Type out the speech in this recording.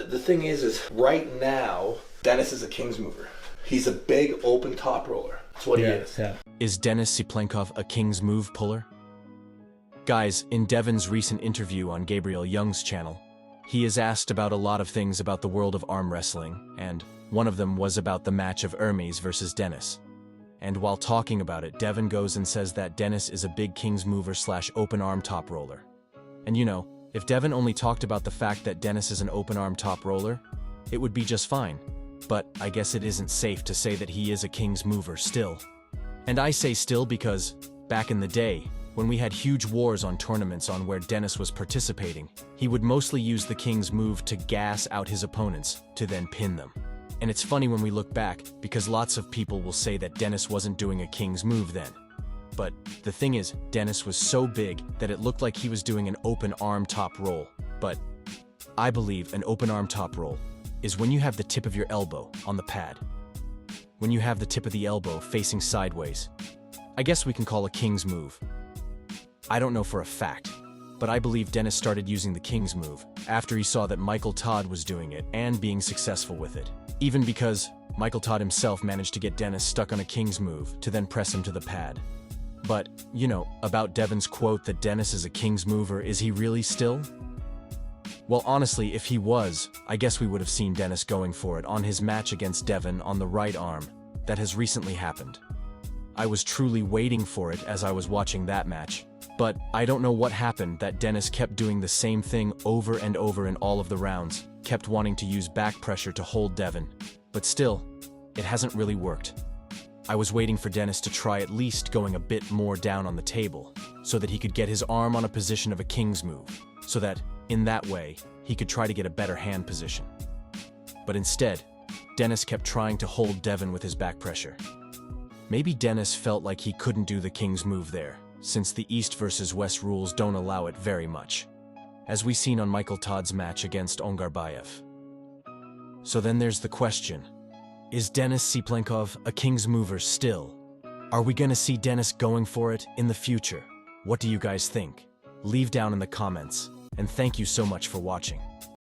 The thing is right now, Denis is a king's mover. He's a big open top roller. That's what he is. Yeah. Is Denis Cyplenkov a king's move puller? Guys, in Devon's recent interview on Gabriel Young's channel, he is asked about a lot of things about the world of arm wrestling, and one of them was about the match of Ermes versus Denis. And while talking about it, Devon goes and says that Denis is a big king's mover / open arm top roller. And you know, if Devon only talked about the fact that Denis is an open arm top roller, it would be just fine. But I guess it isn't safe to say that he is a king's mover still. And I say still because, back in the day, when we had huge wars on tournaments on where Denis was participating, he would mostly use the king's move to gas out his opponents, to then pin them. And it's funny when we look back, because lots of people will say that Denis wasn't doing a king's move then. But the thing is, Denis was so big that it looked like he was doing an open arm top roll. But I believe an open arm top roll is when you have the tip of your elbow on the pad. When you have the tip of the elbow facing sideways. I guess we can call a king's move. I don't know for a fact, but I believe Denis started using the king's move after he saw that Michael Todd was doing it and being successful with it. Even because Michael Todd himself managed to get Denis stuck on a king's move to then press him to the pad. But, you know, about Devon's quote that Denis is a king's mover, is he really still? Well, honestly, if he was, I guess we would have seen Denis going for it on his match against Devon on the right arm that has recently happened. I was truly waiting for it as I was watching that match. But I don't know what happened that Denis kept doing the same thing over and over in all of the rounds, kept wanting to use back pressure to hold Devon. But still, it hasn't really worked. I was waiting for Denis to try at least going a bit more down on the table, so that he could get his arm on a position of a king's move, so that, in that way, he could try to get a better hand position. But instead, Denis kept trying to hold Devon with his back pressure. Maybe Denis felt like he couldn't do the king's move there, since the East versus West rules don't allow it very much, as we seen on Michael Todd's match against Ongarbayev. So then there's the question, is Denis Cyplenkov a king's mover still? Are we gonna see Denis going for it in the future? What do you guys think? Leave down in the comments, and thank you so much for watching.